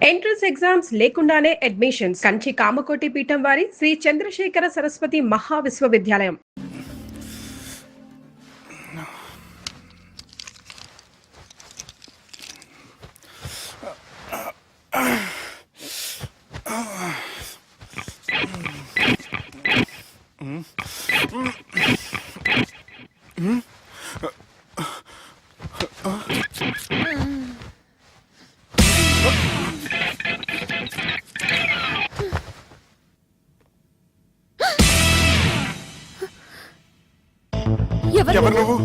Entrance exams లేకుండానే admissions Kanchi Kamakoti పీఠం వారి శ్రీ చంద్రశేఖర సరస్వతి మహా విశ్వవిద్యాలయం. ఎవరు నువ్వు?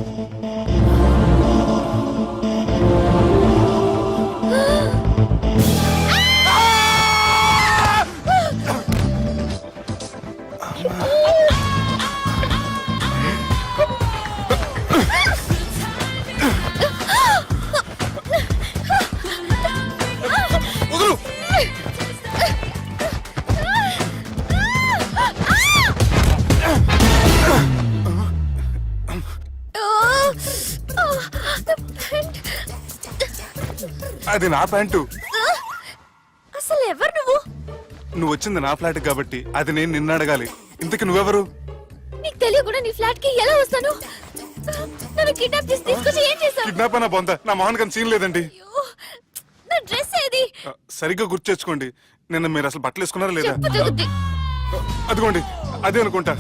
అది నా ప్యాంటు. అసలు ఎవరు నువ్వు? నువ్వు వచ్చింది నా ఫ్లాట్ కాబట్టి అది నేను నిన్ను అడగాలి. ఇంతకు నువ్వెవరు? నీకు తెలియకుండా నీ ఫ్లాట్ కి ఎలా వస్తాను? నన్ను కిడ్నాప్ చేసి తీసుకొచ్చి ఏం చేశావు? కిడ్నాప్ అన్న బొంద, నా మోహన్ కన్ సీన్ లేదండి. నా డ్రెస్ ఏది? సరిగ్గా గుర్తు తెచ్చుకోండి. నిన్న మీరు అసలు బట్టలు వేసుకున్నారా లేదా? చెప్పు తెగుద్ది. అదిగోండి, అదే అనుకుంటా.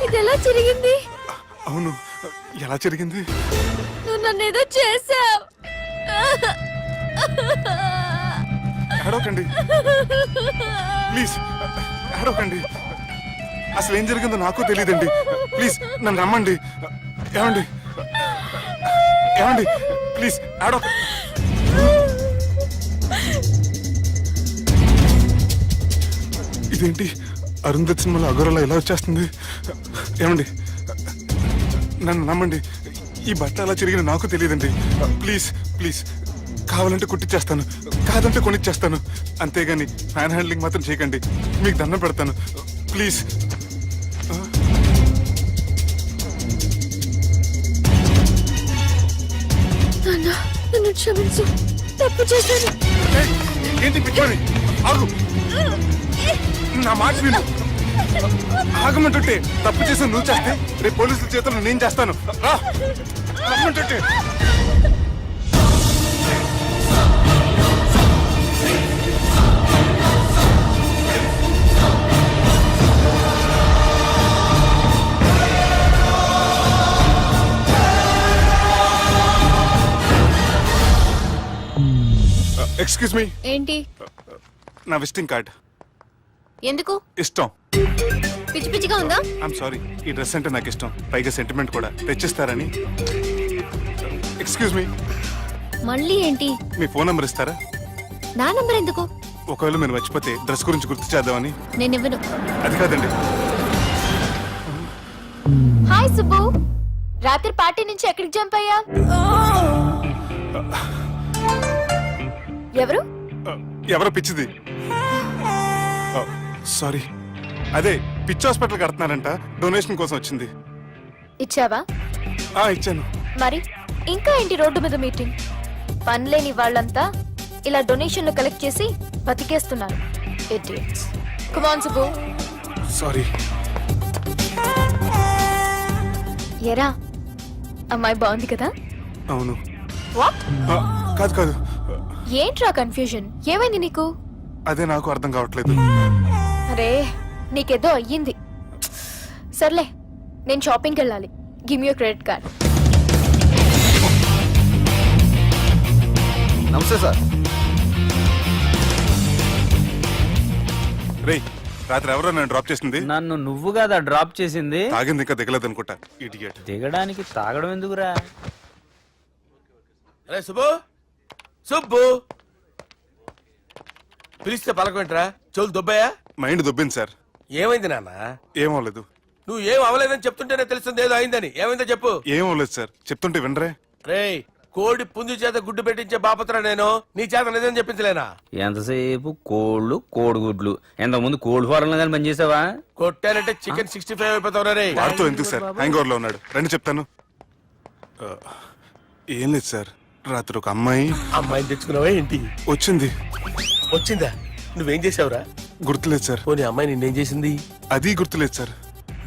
ఇది ఎలా జరిగింది? అవును, ఎలా జరిగింది? నువ్వు నన్ను ఏదో చేసావు. ఏడవకండి ప్లీజ్, ఏడవకండి. అసలు ఏం జరిగిందో నాకు తెలియదండి. ప్లీజ్ నన్ను రమ్మండి. ఏమండి ఏమండి ప్లీజ్ ఏడవ. ఇదేంటి అరుంధతి సినిమాలో అగోరలా ఎలా వచ్చేస్తుంది? ఏమండి నన్ను నమ్మండి. ఈ బట్ట అలా చిరిగిన నాకు తెలియదండి. ప్లీజ్ ప్లీజ్, కావాలంటే కుట్టిచ్చేస్తాను, కాదంటే కొనిచ్చేస్తాను. అంతేగాని హ్యాండ్ హ్యాండ్లింగ్ మాత్రం చేయకండి. మీకు దండం పెడతాను ప్లీజ్. నన్ను క్షమించు, తప్పు చేశాను. ఏంటి పిచ్చి? ఆగు, నా మాట విను. ఆగమంటుంటే తప్పు చేసి నువ్వు చేస్తే రేపు పోలీసుల చేతుల్లో నేను చేస్తాను. ఆగమంటుంటే. Excuse me. ఏంటి? నా విజిటింగ్ కార్డ్. ఎందుకు? ఇష్టం. పిచ్చి పిచ్చిగా ఉందా? ఐఎమ్ సారీ, ఈ డ్రెస్ అంటే నాకు ఇష్టం, పైగా సెంటిమెంట్ కూడా. తెచ్చిస్తారని. Excuse me. మళ్ళీ ఏంటి? మీ ఫోన్ నంబర్ ఇస్తారా? నా నంబర్ ఎందుకు? ఒకవేళ మీరు మర్చిపోతే డ్రెస్ గురించి గుర్తు చేద్దామని. నేను ఇవ్వను. అది కాదండి. హాయ్ సుబ్బు, రాత్రి పార్టీ నుంచి ఎక్కడికి జంప్ అయ్యా? ఎవరు? ఎవరో పిచ్చిది. సారీ, అదే పిచ్చి హాస్పిటల్ కడుతున్నారంట, డొనేషన్ కోసం వచ్చింది. ఇచ్చావా? ఇచ్చాను. మరి ఇంకా ఏంటి రోడ్డు మీద మీటింగ్? పనిలేని వాళ్ళంతా ఇలా డొనేషన్లు కలెక్ట్ చేసి బతికేస్తున్నారు. Idiots. Come on Subbu. Sorry. ఎరా, అమ్మాయి బాగుంది కదా? అవును. వాట్? కాదు కాదు. ఏంట్రా కన్ఫ్యూజన్? ఏమైంది నీకు? అదే నాకు అర్థం కావట్లేదు. అరే, నీకేదో అయ్యింది. సర్లే, నేను షాపింగ్కి వెళ్ళాలి. Give me your credit card. నమస్తే సార్. రేయ్, రాత్రి ఎవరో నన్ను డ్రాప్ చేసింది? నన్ను నువ్వు కదా డ్రాప్ చేసింది. తాగింది ఇంకా దిగలేదు అనుకుంటా. ఇడియట్. దిగడానికి తాగడం ఎందుకురా? అరే సుబ్బు, సుబ్బు పిలిస్తే పలకమంటరా? చెవులు దొబ్బాయా? Mind దొబ్బింది sir. ఏమైంది నాన్న? ఏమవలేదు. నువ్వు ఏం అవలేదని చెప్తుంటేనే తెలుస్తుంది ఏదో అయిందని. ఏమైందో చెప్పు. ఏమవలేదు సార్, చెప్తుంటే వినరే. రేయ్, కోడి పుంజు చేత గుడ్డు పెట్టించే బాపత్ర నేను. నీ చేత నిజం చెప్పించలేనా? ఎంతసేపు కోళ్ళు కోడిగుడ్లు. ఎంతకుముందు కోడి ఫారంలో కానీ పనిచేసావా? కొట్టానంటే చికెన్ 65 అయిపోతావు రే. వాడుతూ ఎందుకు సార్? హ్యాంగ్ ఓవర్ లో ఉన్నాడు. రండి చెప్తాను. ఏం లేదు సార్, రాత్రి ఒక అమ్మాయి అమ్మాయిని తెచ్చుకున్నావా ఏంటి? వచ్చింది. వచ్చిందా? నువ్వేం చేసావురా? గుర్తులేదు సార్. పోనీ అమ్మాయి నిన్నేం చేసింది? అది గుర్తులేదు సార్.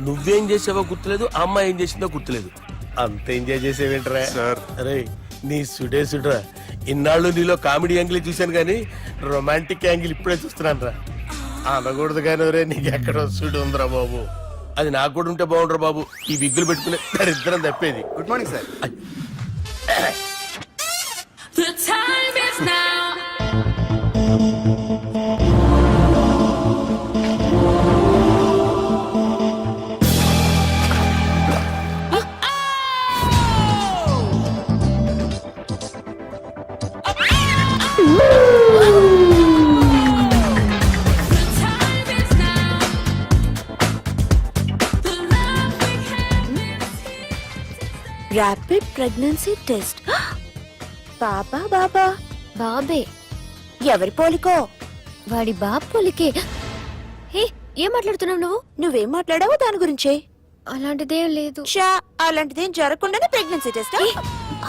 నువ్వేం చేసావో గుర్తులేదు, ఆ అమ్మాయి ఏం చేసిందో గుర్తులేదు. అంత ఎంజాయ్ చేసేవేంట్రా సార్. అరే నీ సుడే సుడ్రా. ఇన్నాళ్ళు నీలో కామెడీ యాంగిల్ చూశాను కానీ రొమాంటిక్ యాంగిల్ ఇప్పుడే చూస్తున్నాను రా. అనకూడదు కానీ రే, నీకు ఎక్కడో సుడి ఉందిరా బాబు. అది నాకు కూడా ఉంటే బాగుండ్రా బాబు. ఈ విగ్గులు పెట్టుకునే దరిద్రం తప్పేది. Good morning sir. The time is now. The time is now. The love we have is here. Rapid pregnancy test. బాబా బాబా బాబే. ఎవరి పోలికో? వాడి బాబు పోలికే. హే, ఏం మాట్లాడుతున్నావు నువ్వు? నువ్వేం మాట్లాడావో దాని గురించే. అలాంటిదేం లేదు. షా, అలాంటిదేం జరగకుండానే ప్రెగ్నెన్సీ టెస్ట్.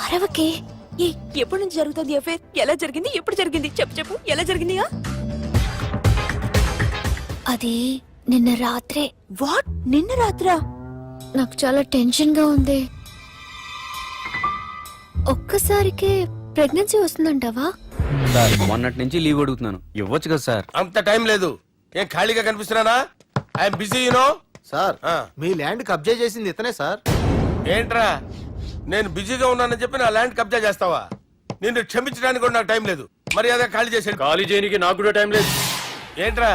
అరవకే. ఎప్పటి నుంచి జరుగుతుంది అఫేర్? ఎలా జరిగింది? ఎప్పుడు జరిగింది? చెప్పు చెప్పు, ఎలా జరిగింది? అది నిన్న రాత్రే. వాట్? నిన్న రాత్రా? నాకు చాలా టెన్షన్ గా ఉంది. ఒక్కసారికే ప్రెగ్నెన్సీ వస్తుందంటావా? సార్ మొన్నటి నుంచి లీవ్ అడుగుతున్నాను, ఇవ్వచ్చు కదా సార్? అంత టైం లేదు. ఏం ఖాళీగా కనిపిస్తున్నానా? I'm busy you know. సార్ ఆ. మీ ల్యాండ్ కబ్జా చేసింది ఇతనే సార్. ఏంట్రా, నేను బిజీగా ఉన్నానని చెప్పి నా ల్యాండ్ కబ్జా చేస్తావా? నిన్ను క్షమించడానికి కూడా నాకు టైం లేదు. మర్యాద ఖాళీ చేసాడు. ఖాళీ చేయడానికి నాకు కూడా టైం లేదు. ఏంట్రా,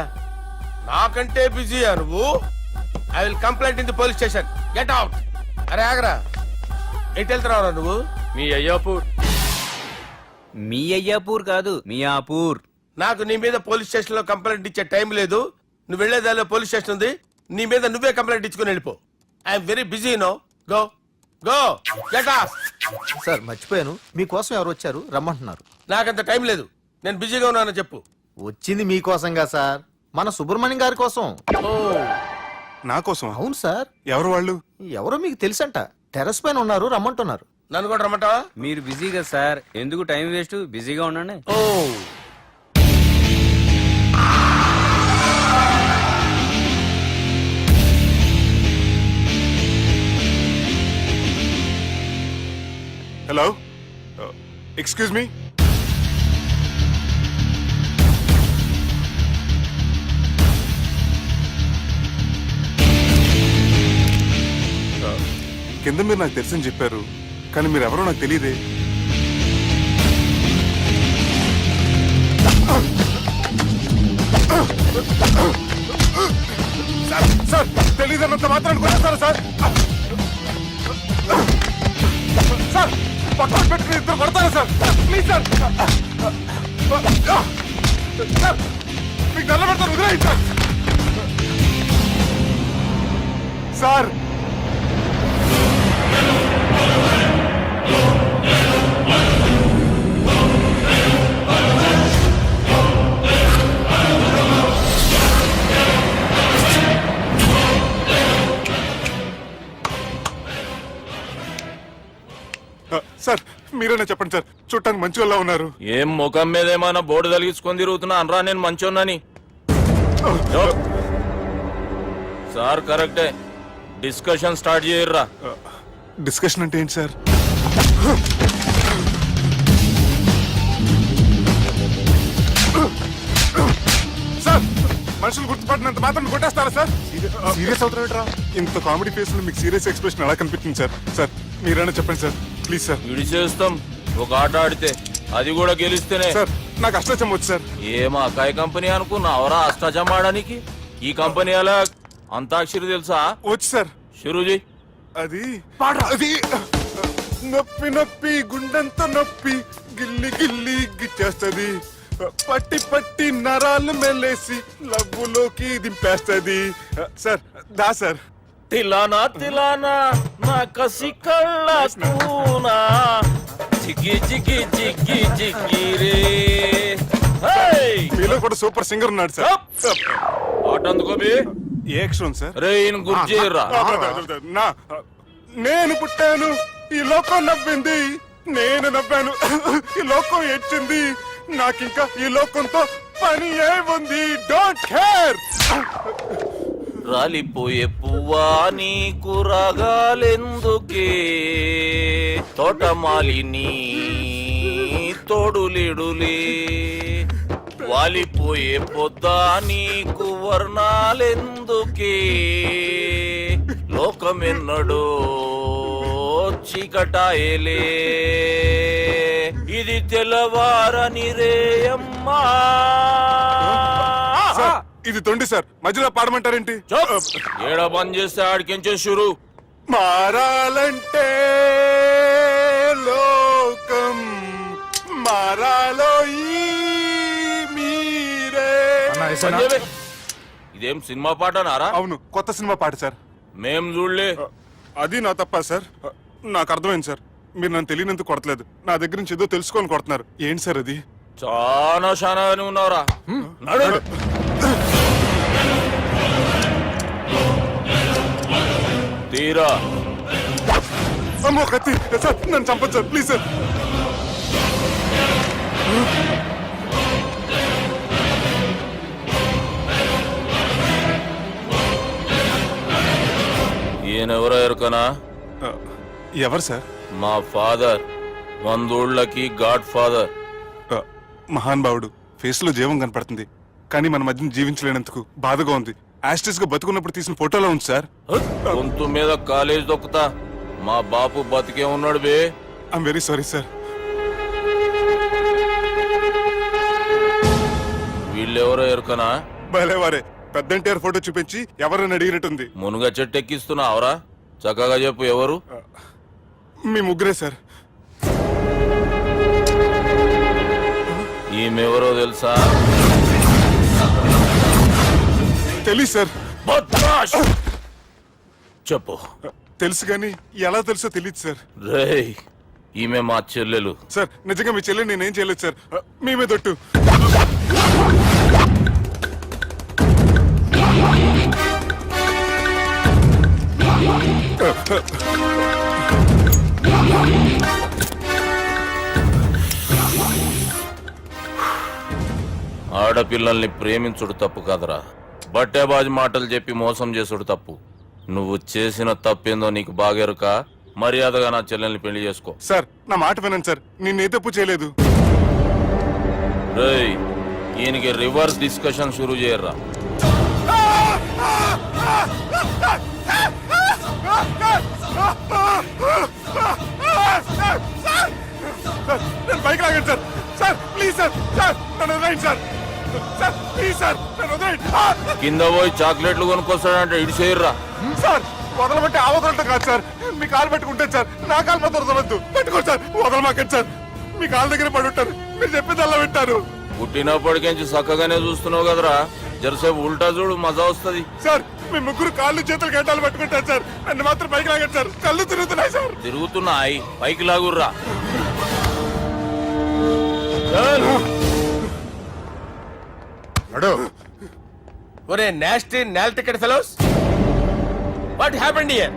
నాకంటే బిజీయా నువ్వు? I will complaint in the police station. Get out. అరే ఆగరా, ఎటు వెళ్తున్నావురా నువ్వు? మీ అయ్యాపూర్. మీ అయ్యాపూర్ కాదు, మియాపూర్. నాకు నీ మీద పోలీస్ స్టేషన్ లో కంప్లైంట్ ఇచ్చే టైం లేదు. నువ్వు వెళ్లేదాలో పోలీస్ స్టేషన్ ఉంది. నీ మీద నువ్వే కంప్లైంట్ ఇచ్చుకుని వెళ్ళిపో. I'm very busy no. Go go get off. Sir మర్చిపోయాను, మీకోసం ఎవరు వచ్చారు రమ్మంటున్నారు. నాకంత టైం లేదు, నేను బిజీగా ఉన్నానని చెప్పు. వచ్చింది మీకోసంగా సార్, మన సుబ్రహ్మణ్యం గారి కోసం. ఓ, నా కోసం? అవును సార్. ఎవరు వాళ్ళు? ఎవరో మీకు తెలుసంట, టెర్రస్ పైన ఉన్నారు, రమ్మంటున్నారు. నన్ను కూడా రమ్మంటావా? మీరు బిజీ కదా సార్, ఎందుకు టైం వేస్ట్, బిజీగా ఉండండి. ఓ, హలో, ఎక్స్క్యూజ్ మీ. కింద మీరు నాకు తెలుసని చెప్పారు, కానీ మీరు ఎవరో నాకు తెలియదే. సార్ తెలియదన్నంత మాత్రాన్ని కొట్టేస్తారా సార్? సార్ పక్కన పెట్టుకుని ఇద్దరు కొడతారా సార్? Please sir. సార్ మీకు నల్ల పెడతారు, వదిలేయండి సార్. సార్ సార్ మీరేనా చెప్పండి సార్, చూడటానికి మంచి వాళ్ళ ఉన్నారు. ఏం ముఖం మీద ఏమైనా బోర్డు తలిగించుకొని తిరుగుతున్నా అనరా నేను మంచోన్నాని? సార్ కరెక్టే, డిస్కషన్ స్టార్ట్ చేయర్రా. డిస్కషన్ అంటే ఏంటి సార్? సార్ మనుషులు గుర్తుపట్టినంత మాత్రం కొట్టేస్తారా సార్? సీరియస్ అవుతారా? ఇంత కామెడీ ఫేస్ లో మీకు సీరియస్ ఎక్స్ప్రెషన్ ఎలా కనిపిస్తుంది సార్? సార్ మీరైనా చెప్పండి సార్, ప్లీజ్ సార్. విడిచేస్తాం ఒక ఆట ఆడితే, అది కూడా గెలిస్తేనే. సార్ నాకు అష్టచం వచ్చు సార్. ఏం అకాయ కంపెనీ అనుకున్నావరా అష్టాచం ఆడడానికి? ఈ కంపెనీ అలా అంతాక్షరి తెలుసా? వచ్చు సార్. షురూజీ. అది అది నొప్పి నొప్పి గుండెంత నొప్పి గిల్లి గిల్లి గిచ్చేస్తది, పట్టి పట్టి నరాలు మెల్లేసి లవ్వులోకి దింపేస్తది. సార్ దా సార్. తిలానా తిలానా నా కసి కళ్ళ కూనా జిగి జిగి జిగి జిగి రే. మీలో కూడా సూపర్ సింగర్ ఉన్నాడు సార్. ఆట అందుకోబి. ఏ అక్షరం సార్? రే ఈయన గుర్తు చేయరా. నా నేను పుట్టాను ఈ లోకం నవ్వింది, నేను నవ్వాను. ఈ లోకం ఏడ్చింది. నాకింకా ఈ లోకంతో పని ఏముంది? Don't care. రాలిపోయే పువ్వా నీకు రాగాలెందుకే, తోటమాలిని తోడులిడులే, వాలిపోయే పొద్దా నీకు వర్ణాలెందుకే, లోకమెన్నడో చీకటాయలే, ఇది తెల్లవారని రేయమ్మా. సార్, ఇది తొండి సార్, మధ్యలో పాడమంటారేంటి? ఏడ బంద్ చేస్తే ఆడికించే షురు. మారాలంటే లోకం మారాలో ఈ మీరే. సంజయ్, ఇదేం సినిమా పాట నారా? అవును, కొత్త సినిమా పాట సార్. మేం చూడలే. అది నా తప్ప సార్. నాకు అర్థమైంది సార్. మీరు నన్ను తెలియనందుకు కొడతలేదు, నా దగ్గర నుంచి ఏదో తెలుసుకొని కొడుతున్నారు. ఏంటి సార్ అది? చాలా శానాగానే ఉన్నావురా. నడు. తీరా. అమ్మో కత్తి సార్, నన్ను చంపదు సార్, ప్లీజ్ సార్. ఈయనెవరో ఎరుకనా? ఎవరు సార్? మా ఫాదర్, 100 ఊళ్ళకి గాడ్ ఫాదర్. మహాన్ భావుడు. ఫేస్ లో జీవం కనపడుతుంది, కానీ మన మధ్యన జీవించలేనందుకు బాధగా ఉంది. యాస్టిస్ గా బతుకున్నప్పుడు తీసిన ఫోటోలో ఉంది సార్. గొంతు మీద కాలేజ్ దొక్కుతా. మా బాపు బతికే ఉన్నాడు బే. I'm very sorry sir. వీళ్ళెవరో ఎరుకనా? భలేవారే, పెద్ద ఎన్టీఆర్ ఫోటో చూపించి ఎవరని అడిగినట్టుంది. మునుగ చెట్టు ఎక్కిస్తున్నావురా? చక్కగా చెప్పు ఎవరు? మీ ముగ్గురే సార్. ఈమెవరో తెలుసా? తెలీదు సార్. బద్మాష్! చెప్పు. తెలుసు కానీ ఎలా తెలుసో తెలియదు సార్. రేయ్, ఈమె మా చెల్లెలు. సార్ నిజంగా మీ చెల్లెని నేనేం చేయలేదు సార్. మీ మీద ఒట్టు. ఆడపిల్లల్ని ప్రేమించుడు తప్పు కాదురా, బట్టేబాజు మాటలు చెప్పి మోసం చేసుడు తప్పు. నువ్వు చేసిన తప్పేందో నీకు బాగెరుక. మర్యాదగా నా చెల్లెల్ని పెళ్లి చేసుకో. సార్ నా మాట వినండి సార్, నేనే తప్పు చేయలేదు. రేయ్, ఈయనకి రివర్స్ డిస్కషన్ షురూ చేయర్రా. నేను బైక్ లాగండి sir. Sir please sir. Sir నన్ను వదిలేయండి సార్. సార్ ప్లీజ్ సార్, నన్ను వదిలేయండి. కింద పోయి చాక్లెట్లు కొనుక్కొస్తాడంటే ఇటు చేయర్రా. సార్ వదలమంటే ఆ వదలటం కాదు సార్, మీ కాలు పెట్టుకుంటాను సార్. నా కాలు మాత్రం వదలవద్దు. పెట్టుకోండి సార్, వదలమాకండి సార్. మీ కాలు దగ్గర పడి ఉంటారు, మీరు చెప్పేది అలా వింటారు. పుట్టినప్పటికేంచి చక్కగానే చూస్తున్నావు కదరా, జరసేపు ఉల్టా చూడు, మజా వస్తుంది. సార్ మీ ముగ్గురు కాళ్ళు చేతులు గంటలు పట్టుకుంటారు సార్, నన్ను మాత్రం బైక్ లాగండి సార్. కళ్ళు తిరుగుతున్నాయి సార్. తిరుగుతున్నాయి, పైకి లాగుర్రా. ఒరే నాస్టీ నాల్ ticket fellows, what happened here?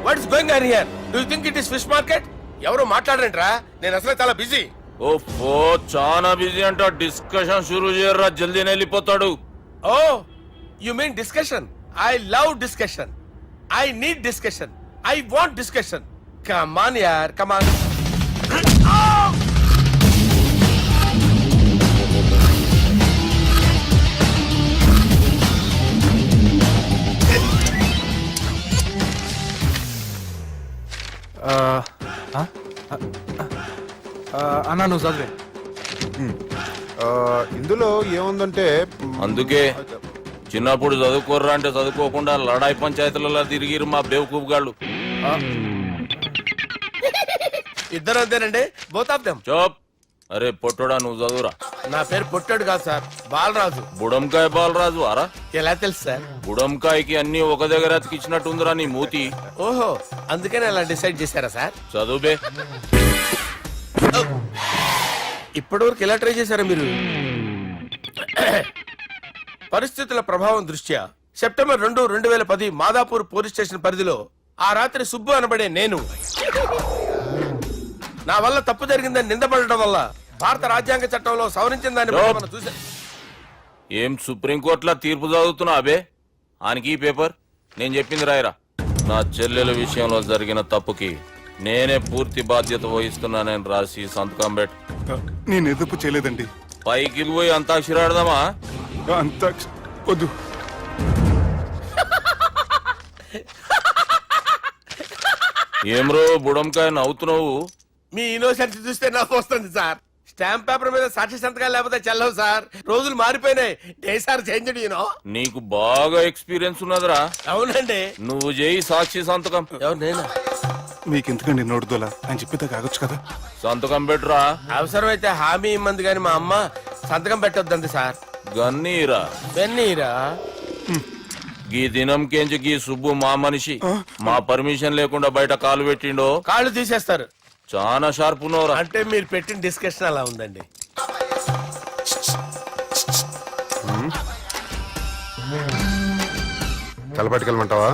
What is going on here? Do you think it is fish market? ఎవరు మాట్లాడరంట్రా, నేను అసలే చాలా బిజీ. ఓ చాలా బిజీ అంట. డిస్కషన్ షురూ చేయర్రా, జల్దీనే వెళ్ళిపోతాడు. Oh you mean discussion? I love discussion. I need discussion. I want discussion. Come on యార్, కమ్ ఆన్. అన్నా నువ్వు చదివే. ఇందులో ఏముందంటే అందుకే చిన్నప్పుడు చదువుకోర్రా అంటే చదువుకోకుండా లడాయి పంచాయతీలలో తిరిగిరు మా బేవకూపు గాళ్ళు. ఇద్దరు అంతేనండి, బోత్ ఆఫ్ దెమ్. చోప్. అరే పొట్టోడా, నువ్వు చదువురా. నా పేరు పొట్టాడు కాదు సార్, బాలరాజు. బుడంకాయ బాలరాజు అరా? ఎలా తెలుసు సార్? బుడంకాయకి అన్ని ఒక దగ్గర అతికిచ్చినట్టుందిరా నీ మూతి. ఓహో, అందుకని అలా డిసైడ్ చేశారా సార్? చదువుబే. ఇప్పటి వరకు ఎలా ట్రై చేశారా మీరు? పరిస్థితుల ప్రభావం దృష్ట్యా సెప్టెంబర్ 2, 2010 మాదాపూర్ పోలీస్ స్టేషన్ పరిధిలో ఆ రాత్రి సుబ్బు అనబడే నేను నా వల్ల తప్పు జరిగిందని నిందపడటం వల్ల భారత రాజ్యాంగ చట్టంలో సవరించిన దాన్ని బట్టి మనం చూసా. ఏం సుప్రీంకోర్టులో తీర్పు చదువుతున్నా అబే ఆనికి ఈ పేపర్ నేను చెప్పింది రాయరా. నా చెల్లెల విషయంలో జరిగిన తప్పుకి నేనే పూర్తి బాధ్యత వహిస్తున్నానని రాసి సంతకం పెట్టు. నేను ఎదుపు చేయలేదండి. పైకి పోయి అంతాక్షరి ఆడదామా? అంత వద్దు. ఏమ్రో బుడంకాయ నవ్వుతున్నావు? మీ ఇన్నోసెన్స్ చూస్తే నాకు వస్తుంది సార్. స్టాంప్ పేపర్ మీద సాక్షి సంతకాలు లేకపోతే చెల్లవు సార్. రోజులు మారిపోయినాయి. Day sir change you know. నీకు బాగా ఎక్స్పీరియన్స్ ఉన్నదిరా. అవునండి. నువ్వు చేయి సాక్షి సంతకం. ఎవరు నేనా? మీకు ఎందుకండి నోడుదోలా అని చెప్పితే కాగొచ్చు కదా. సంతకం పెట్టురా. అవసరమైతే హామీ ఇమ్మంది కానీ మా అమ్మ సంతకం పెట్టొద్దండి సార్. గన్నీరా వెన్నీరా? గీ దినంకేంచి గీ సుబ్బు మా మనిషి మా పర్మిషన్ లేకుండా బయట కాలు పెట్టిండో కాళ్ళు తీసేస్తారు. చాలా షార్ప్ ఉన్నవరా. అంటే మీరు పెట్టిన డిస్కషన్ అలా ఉందండి. తలపట్టుకెళ్ళమంటావా?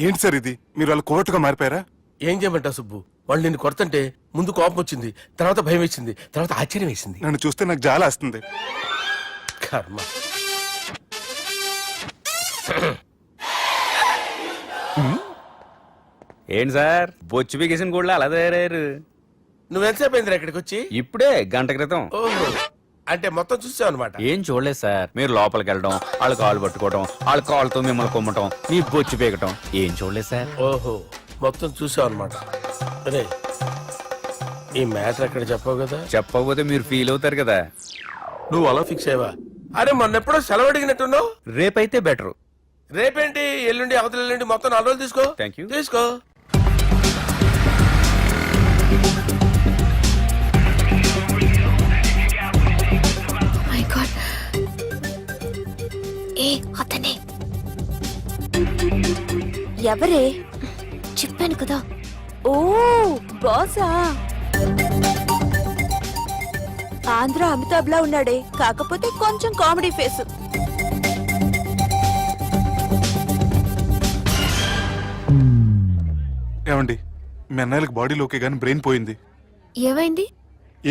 ఏంటి సార్ ఇది? మీరు వాళ్ళు కోర్టుగా మారిపోయారా? ఏం చేయమంటావు సుబ్బు? వాళ్ళు నిన్ను కొడుతుంటే ముందు కోపం వచ్చింది, తర్వాత భయం వేసింది, తర్వాత ఆశ్చర్యం వేసింది. నన్ను చూస్తే నాకు జాల వస్తుంది. కర్మ. ఏంటి సార్ బొచ్చు బిగేసిన కూడా అలా తయారయ్యారు? నువ్వెంతసేపు అయిందిరా ఇక్కడికి వచ్చి? ఇప్పుడే గంట క్రితం. ఓహో, అంటే మొత్తం చూసావు అనమాట. ఏం చూడలేదు సార్. మీరు లోపలికి వెళ్ళడం, వాళ్ళ కాళ్ళు పట్టుకోవడం, వాళ్ళ కాళ్ళతో మిమ్మల్ని కొమ్మటం, మీ బొచ్చు పీకటం ఏం చూడలేదు సార్. ఓహో, మొత్తం చూసావు అనమాట. అరే, ఈ మ్యాటర్ అక్కడ చెప్పావు కదా. చెప్పకపోతే మీరు ఫీల్ అవుతారు కదా. నువ్వు అలా ఫిక్స్ అయ్యవా? అరే మొన్నెప్పుడో సెలవు అడిగినట్టున్నావు. రేపైతే బెటర్. రేపేంటి? ఎల్లుండి, అవతల ఎల్లుండి, మొత్తం 4 రోజులు తీసుకో. Thank you. తీసుకో. మై గాడ్, ఏ అతనే ఎవరే? చెప్పాను కదా. ఓ బాసా. ఆంధ్ర అమితాబ్ లా ఉన్నాడే, కాకపోతే కొంచెం కామెడీ ఫేస్. ఏమండి, మీ అన్నయ్యలకు బాడీలోకే గానీ బ్రెయిన్ పోయింది. ఏమైంది?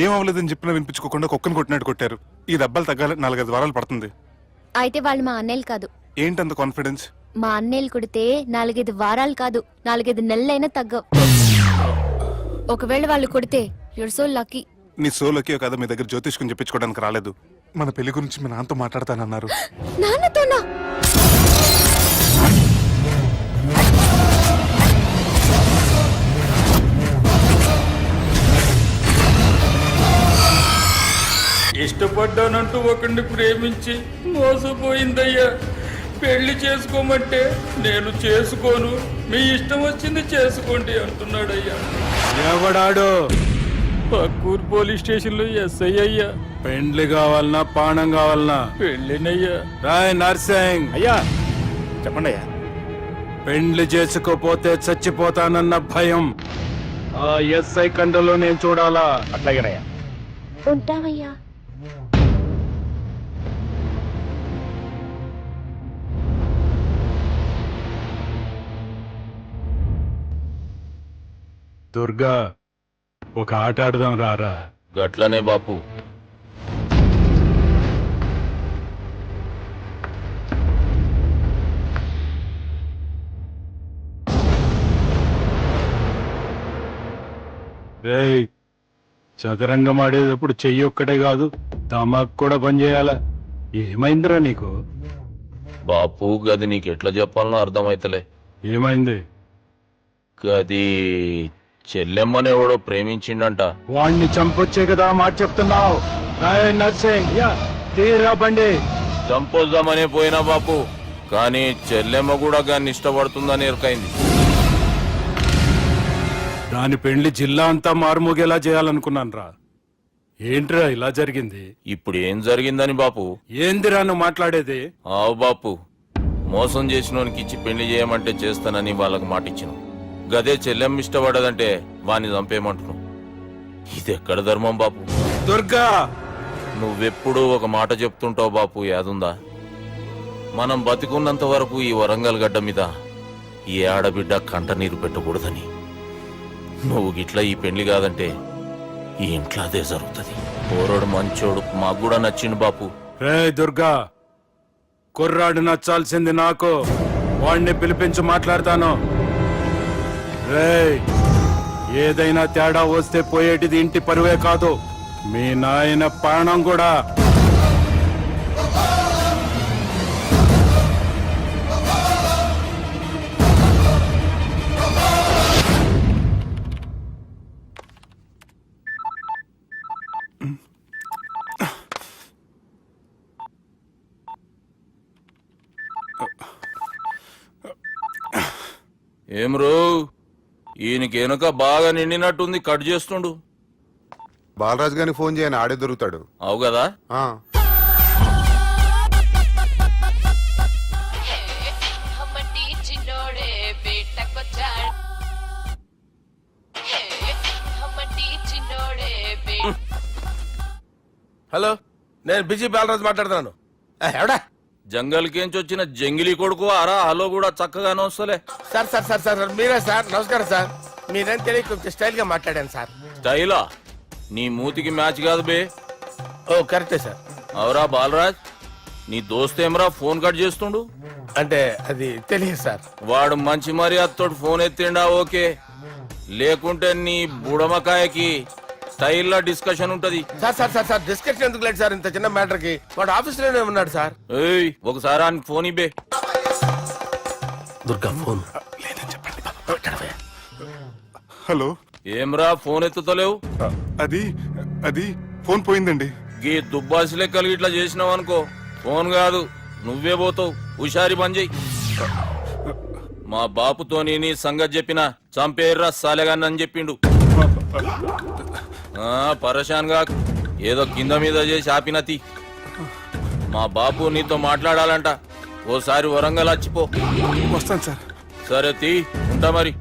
ఏం అవ్వలేదని చెప్పినా వినిపించుకోకుండా కుక్కను కొట్టినట్టు కొట్టారు. ఈ దెబ్బలు తగ్గాలి 4-5 వారాలు పడుతుంది. అయితే వాళ్ళు మా అన్నయ్యలు కాదు. ఏంటంత కాన్ఫిడెన్స్? మా అన్నయ్యలు కొడితే 4-5 వారాలు కాదు, 4-5 నెలలైనా తగ్గవు. ఒకవేళ వాళ్ళు కొడితే యూర్ సో లక్కీ. నీ సోలోకి కదా మీ దగ్గర జ్యోతిష్కం చెప్పించుకోవడానికి రాలేదు. మన పెళ్లి గురించి మీ నాన్నతో మాట్లాడతానన్నారు. నాన్నతోనా? ఇష్టపడ్డానంటూ ఒకరిని ప్రేమించి మోసపోయిందయ్యా. పెళ్లి చేసుకోమంటే నేను చేసుకోను, మీ ఇష్టం వచ్చింది చేసుకోండి అంటున్నాడయ్యా. ఎవడాడు? పక్కూరు పోలీస్ స్టేషన్ లో ఎస్ఐ అయ్యా. పెండ్లి కావాలనా, పానం కావాలనా? పెళ్ళినయ్యా. రాయ్ నర్సింగ్. అయ్యా చెప్పండి అయ్యా. పెండ్లి చేసుకోపోతే చచ్చిపోతానన్న భయం ఆ ఎస్ఐ కండలో నేను చూడాలా? అట్లాగేనయ్యా. ఉంటావయ్యా. దుర్గా, ఒక ఆట ఆడదాం రారా? గట్లనే బాపు. రేయ్, చదరంగం ఆడేటప్పుడు చెయ్యి ఒక్కటే కాదు, తమాకు కూడా పనిచేయాలా? ఏమైందిరా నీకు? బాపు గది నీకు ఎట్లా చెప్పాలనో అర్థమైతలే. ఏమైంది? గది చెల్లెమ్మని ఎవడో ప్రేమించిండంట. వాణ్ణి చంపొచ్చే కదా మాట చెప్తున్నావు? రాయ్ నర్సింగ్, తీరా బండి. చంపొద్దామనే పోయినా బాపు, కానీ చెల్లెమ్మ కూడా గాన్ని ఇష్టపడుతుందని ఎరకైంది. దాని పెండ్లి జిల్లా అంతా మారుమోగేలా చేయాలనుకున్నాను రా. ఏంట్రా ఇలా జరిగింది? ఇప్పుడు ఏం జరిగిందని బాపు? ఏందిరా నువ్వు మాట్లాడేది? ఆవు బాపు, మోసం చేసినోనికి ఇచ్చి పెళ్లి చేయమంటే చేస్తానని వాళ్ళకు మాటిచ్చినావు. గదే చెల్లెమ్మ ఇష్టపడదంటే వాణ్ణి చంపేయమంటున్నావు. ఇది ఎక్కడ ధర్మం బాపు? దుర్గా, నువ్వెప్పుడూ ఒక మాట చెప్తుంటావు బాపు, యాదుందా? మనం బతికున్నంత వరకు ఈ వరంగల్ గడ్డ మీద ఈ ఆడబిడ్డ కంట నీరు పెట్టకూడదని. నువ్వు గిట్లా ఈ పెళ్లి కాదంటే ఈ ఇంట్లో అదే జరుగుతుంది. పోరోడు మంచోడు, మాకు కూడా నచ్చిండు బాపు. రే దుర్గా, కుర్రాడు నచ్చాల్సింది నాకు. వాడిని పిలిపించి మాట్లాడతాను. రే, ఏదైనా తేడా వస్తే పోయేటిది ఇంటి పరువే కాదు, మీ నాయన ప్రాణం కూడా. ఏం రో, ఈయనకి వెనుక బాగా నిండినట్టుంది, కట్ చేస్తుండు. బాలరాజు గారికి ఫోన్ చేయని ఆడే దొరుకుతాడు. అవు కదా. ఆ. హలో, నేను బిజీ బాలరాజు మాట్లాడుతున్నాను. ఎవడా? జంగల్కేంచి వచ్చిన జంగిలీ కొడుకు అరా. హలో కూడా చక్కగానే వస్తలే. సార్ సార్ సార్ సార్ మీరే సార్? నమస్కారం సార్. మీరేం తెలియక కొంచెం స్టైల్ గా మాట్లాడాను సార్. స్టైలా? నీ మూతికి మ్యాచ్ కాదు బే. ఓ కరెక్టే సార్. అవరా బాలరాజ్, నీ దోస్త్ ఏమరా ఫోన్ కట్ చేస్తుండు? అంటే అది తెలియదు సార్. వాడు మంచి మర్యాదతో ఫోన్ ఎత్తిండా ఓకే, లేకుంటే నీ బుడమకాయకి స్టైల్లో డిస్కషన్ ఉంటది. Sir sir sir sir discussion ఎందుకు లేదు సార్? ఇంత చిన్న మ్యాటర్ కి వాడు ఆఫీస్ లోనే ఉన్నాడు సార్. ఏయ్, ఒకసారి ఆయనకి ఫోన్ ఇబ్బే. దుర్గా ఫోన్. హలో. ఏమ్రా ఫోన్ ఎత్తుతలేవు? అది అది ఫోన్ పోయిందండి. గీ దుబ్బాసి లెక్కలు ఇట్లా చేసినావు అనుకో, ఫోన్ కాదు నువ్వే పోతావు. హుషారి బంద్ చెయ్యి. మా బాపుతో నీ సంగతి చెప్పిన చంపేర్రా సాలెగాన్ని అని చెప్పిండు. పరేషాన్ గా ఏదో కింద మీద చేసి ఆపినతి. మా బాపు నీతో మాట్లాడాలంట. ఓసారి వరంగల్ వచ్చిపో. వస్తాను సార్. సరే తీ, ఉంటా మరి.